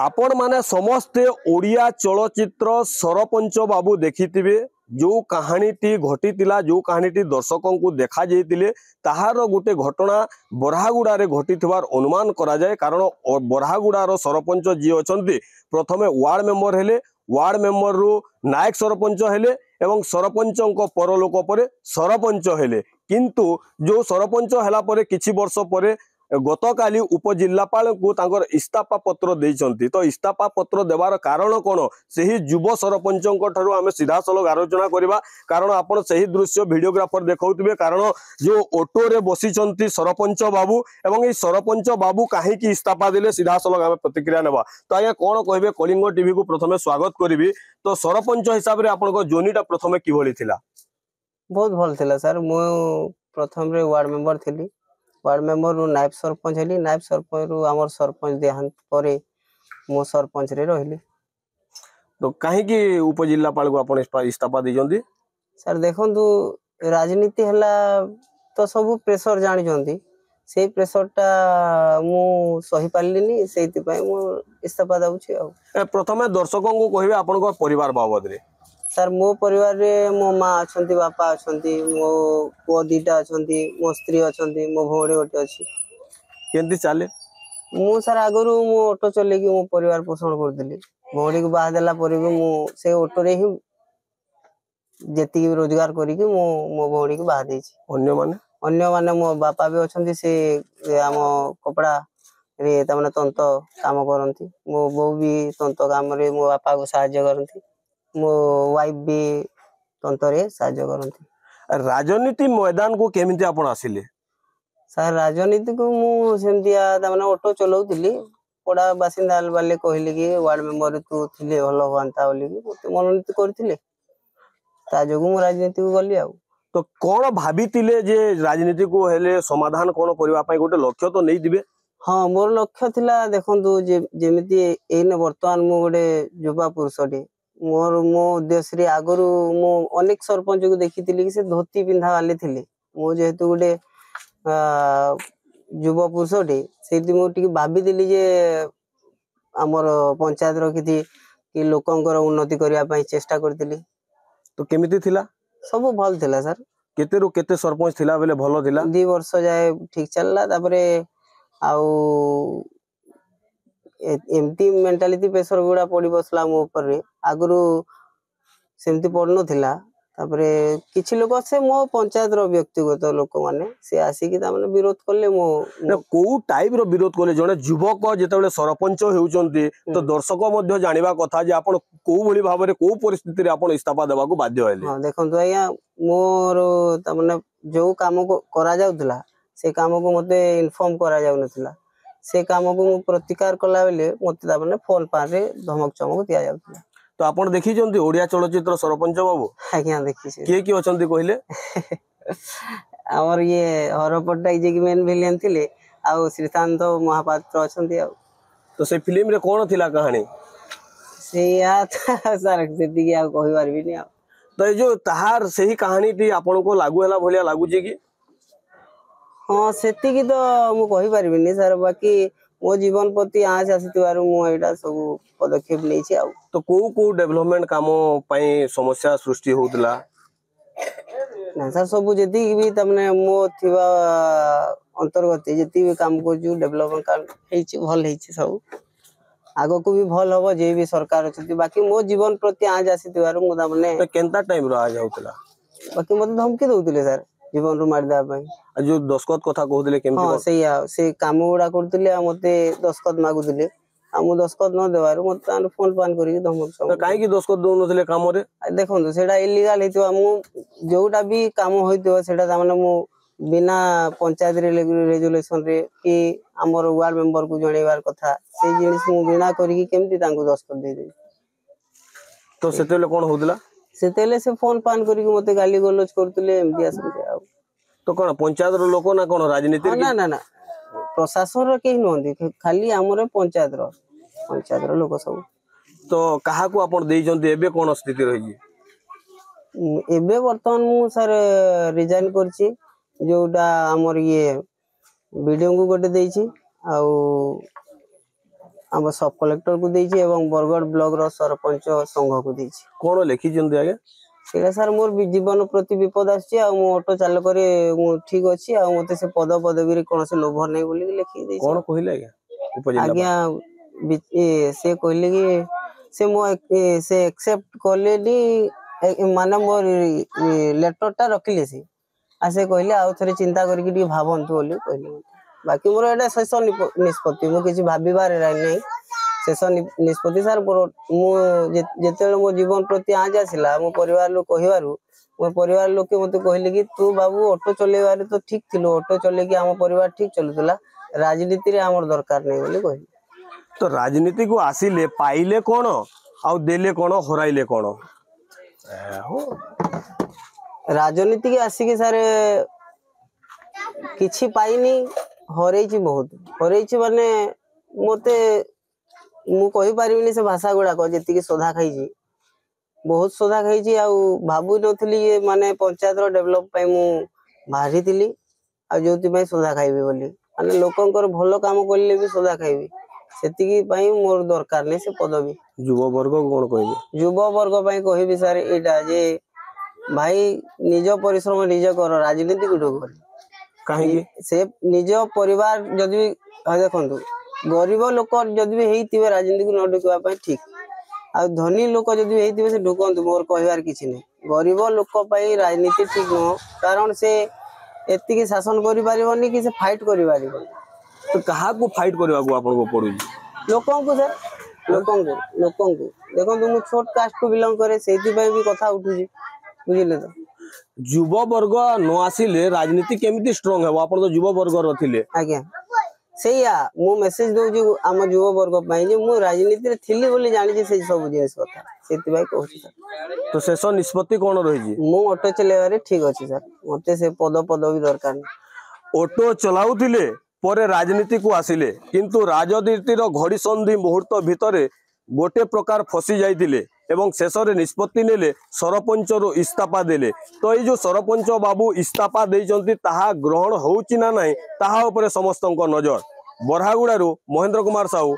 आपण माने समस्ते ओडिया चलचित्र सरपंच बाबू देखिथिबे जो कहानीटी घटीला जो कहानीटी दर्शकों को देखा जाइतिले ताहार गोटे घटना बरहागुड़ारे घटीथिबार अनुमान करा जाए कारण बरहागुड़ार सरपंच जी अछंती प्रथमे वार्ड मेंबर हेले वार्ड मेंबर रु नायक सरपंच हेले एवं सरपंचों परलोक परे सरपंच हेले किंतु जो सरपंच हला परे किछि वर्ष परे गतकाली उपजिल्लापाल को तांकर इस्तीफा पत्र देइचंती तो इस्तीफा पत्र देवार कारण कोन सेही युव सरपंचों ठारू आमे सीधा सलग आलोचना करबा कारण आपण सेही दृश्य वीडियोग्राफर देखौतबे कारण जो ऑटो रे बसिचंती सरपंच बाबू एवं ई सरपंच बाबू काहे की इस्तीफा देले सीधा सलग आमे प्रतिक्रिया नेबा तो आया कोन कहबे कलिंग टीवी को प्रथमे स्वागत करबी तो सरपंच हिसाब रे आपण को जोनीटा प्रथमे की भली थिला बहुत भल थिला सर मो प्रथम रे वार्ड मेंबर थिली वार्ड मेंबर रु नायब सरपंच हेली नायब सरपंच रु हमर सरपंच देहांत परे मो सरपंच रे रहिली तो काहे की उपजिल्लापाल को आपण इस्तीफा दिजंती सर देखंतु राजनीति हला तो सब प्रेशर जानि जंती से प्रेशरटा मु सही पालिनी सेति पय मु इस्तीफा दाउची आ प्रथमे दर्शकों को कहबे आपण को परिवार बाबद रे सर मो परिवार रे मो माँ अछंती बापा अछंती मो पुओ दीटा अछंती मो स्त्री अछंती मो भौणी गोटे अछि केंती चाले मु सर आगरु मो ऑटो चले कि मो परिवार पोषण करदिली भौणी को बाहा देला परे भी मु से ऑटो रे ही जेति रोजगार करी कि मो भौणी को बाहा देछि अन्य माने मो बापा भी अछंती से हम कपड़ा रे त माने तंत काम करंती मो बो भी तंत काम रे मो बापा को सहायता करंती मो वाइफ भी तंतरे साहाय्य करंती राजनीति मैदान को केमिति आपण आसिले सर राजनीति को मु सेमतिया त माने ऑटो चलाउतिली पडा बासिंदा वाले कहले कि वार्ड मेंबर तू थिले भलो होंता बोली कि मते मनोनीत करथिले ता जोगु मु राजनीति को गली आ तो कोन भाबितिले जे राजनीति को हेले समाधान कोन करबा पय गोटे लक्ष्य तो नै दिबे हां मोर लक्ष्य थिला देखंतु जे जेमिति एने वर्तमान मु गोटे युवा पुरुषटे मोर मो उद्देश्य रे आगरु मो अनेक सरपंच को देखितिली कि से धोती पिंधा वाले थिले मो जेहेतु गोटे युवा पुरुषटे सेति मो टिक भाबी दिली जे हमर पंचायत रखिथि कि लोकंकर उन्नति करिया पय चेष्टा करतिली तो केमिति थिला सब भल थिला सर केते रु केते सरपंच थिला बेले भलो थिला 2 वर्ष जाए ठीक चलला तापरे आउ एमती मेंटालिटी प्रेशर गुडा पड़ी बसला मो ऊपर रे आगरु सेमती पड़नो थिला तापरे किछि लोक से मो पंचायत रो व्यक्तिगत लोक माने से आसी कि ता माने विरोध करले मो को टाइप रो विरोध करले जने युवक जेतेबेले सरपंच हेउचंती तो दर्शक मध्ये जानिबा कथा जे आपण को भली भाबरे को परिस्थिति रे आपण इस्तीफा देबा को बाध्य होले हां देखंतु आया मोर ता माने जो काम को करा जाउतला से काम को मते इन्फॉर्म करा जाउ नथिला से काम को प्रतिकार कला बेले मते ता माने फोन पार रे धमक चमक दिया जाउतला तो आपण देखि जंती ओडिया चलचित्र सरपंच बाबू आज्ञा देखि से के अछंती कहिले हमर ये हरपट्टा जे कि मेन विलेन थिले आ श्रीकांत महापात्र अछंती आ तो से फिल्म रे कोन थिला कहानी से या सर सेति के आ कहि पारबी नि आ तो जो ताहार सही कहानी टी आपण को लागू हला भलिया लागू जे कि हां सेति की तो मु कहि पारबी नि सर बाकी मो जीवन प्रति आस आसीतिवारु मु एटा सब पदक्षेप नै छी आ तो को डेवलपमेंट कामो पई समस्या सृष्टि होतला ना सर सब जेति भी तमने मो थिबा अंतर्गत जेति भी काम को जो डेवलपमेंट काम हेइ छी भल हेइ छी सब आगो को भी भल होबो जे भी सरकार अछि बाकी मो जीवन प्रति आज आसीतिवारु मु तमने तो केनता टाइम रो आज होतला बाकी मते धमकी दउतिले सर जीवन रो मार दा पई आ जो दस्खत कथा कहउतिले केमति हां सेया से काम उडा करतिले मते दस्खत मागुतिले आ मु दस्खत न देवारु मते आन फोन पान करी धमक सब काहे की दस्खत दउ नथिले काम रे देखंतु सेडा इलीगल हेतिवा मु जोटा भी काम होइतो सेडा त माने मु बिना पंचायत रे रेजुलेशन रे कि हमर वार्ड मेंबर को जणेबार कथा से जिनिस मु बिना करी केमति तांको दस्खत दे दे तो सेतेले कोन होतला सेतेले से फोन पान करी मते गाली गलोच करतले एमति आसते आ तो कोन पंचायत रो लोक ना कोन राजनीति ना ना ना प्रशासन रो केही नोंदी खाली हमर पंचायत रो लोक सब तो कहा को आपण देई जंती एबे कोन स्थिति रही एबे वर्तमान मु सर रिजाइन करछि जोटा हमर ये वीडियो को गोटे देछि आ आम सब कलेक्टर को देइछि एवं बरगढ़ ब्लॉक रो सरपंच संघ को देइछि। कोन लिखि जंदी आगे सेटा सर मोर जीवन प्रति विपद आछि आ मो ऑटो चालक रे मो ठीक अछि आ मते से पद पदवी रे कोन से लोभ नै बोली लिखि देइछि। कोन कहिला आगे उपजिल्ला आज्ञा से कहले कि से मो से एक्सेप्ट करले नी माने मोर लेटर टा रखले से आ से कहले आ थरे चिंता करके डी भाबंतु बोली कहले। बाकी मोर एटा शेष निष्पत्ति मो किछि भाबिबार नै शेष निष्पत्ति सर मो जेते मो जीवन प्रति आज आसिला मो परिवार लोक कहिवारु मो परिवार लोक मते कहले कि तू बाबू ऑटो चलेबारे तो ठीक थिलो ऑटो चले कि हम परिवार ठीक चलुतला राजनीति रे हमर दरकार नै बोली कहले। तो राजनीति को आसिले पाइले कोन आउ देले कोन हराइले कोन राजनीति के आसिके सर किछि पाइनी हरैछि बहुत हरैछि माने मते मु कहि परिबिनी से भाषा गुडा को जेति कि सोधा खाइछि बहुत सोधा खाइछि आ भाबु नथली ये माने पंचायत रो डेवलप पय मु बाहरी थिली आ जोति पय सोधा खाइबे बोली माने लोकंकर भलो काम करले भी सोधा खाइबे सेति कि पय मोर दरकार नै से पदवी। युवा वर्ग कोन कहबे युवा वर्ग पय कहिबे सर एटा जे भाई निज परिश्रम निज कर राजनीति गुडो कर काहे से निज परिवार जदि देखंतु गरीब लोक जदि भी हेतिबे राजनीति को न ढुकवा पय ठीक आ धनी लोक जदि भी हेतिबे से ढुकंतु मोर कहबार किछि नै गरीब लोक पय राजनीति ठीक न कारण से एति के शासन करि परिबनी कि से फाइट करि परिबनी। तो कहा को फाइट करबा को आपन को पड़ू लोकन को सर लोकन को देखंतु मु छोट कास्ट को बिलोंग करे सेति पय भी कथा उठुजी बुझिले तो युवा वर्ग न आसिले राजनीति केमिति स्ट्रांग है आपन तो युवा वर्ग रथिले आज्ञा सेया मु मेसेज दोजी हम युवा वर्ग पय जे मु राजनीति रे थिली बोली जानि जे से सब जिनिस कथा सेति पय कहू सर। तो शेष निष्पत्ति कोन रहिजी मु ऑटो चलेबारे ठीक अछि सर मते से पदवी दरकार नै। ऑटो चलाउथिले परे राजनीति को आसिले किंतु राजनीतिर घड़ी संधि मुहूर्त भितरे गोटे प्रकार फसी जाइतिले एवं शेष रे निष्पत्ति नेले सरपंच रो इस्तीफा देले। तो ये जो सरपंच बाबू इस्तीफा देइचंती ताहा ग्रहण होउची ना नाही ताहा उपरे समस्तक नजर। बरहागुड़ारू महेंद्र कुमार साहू।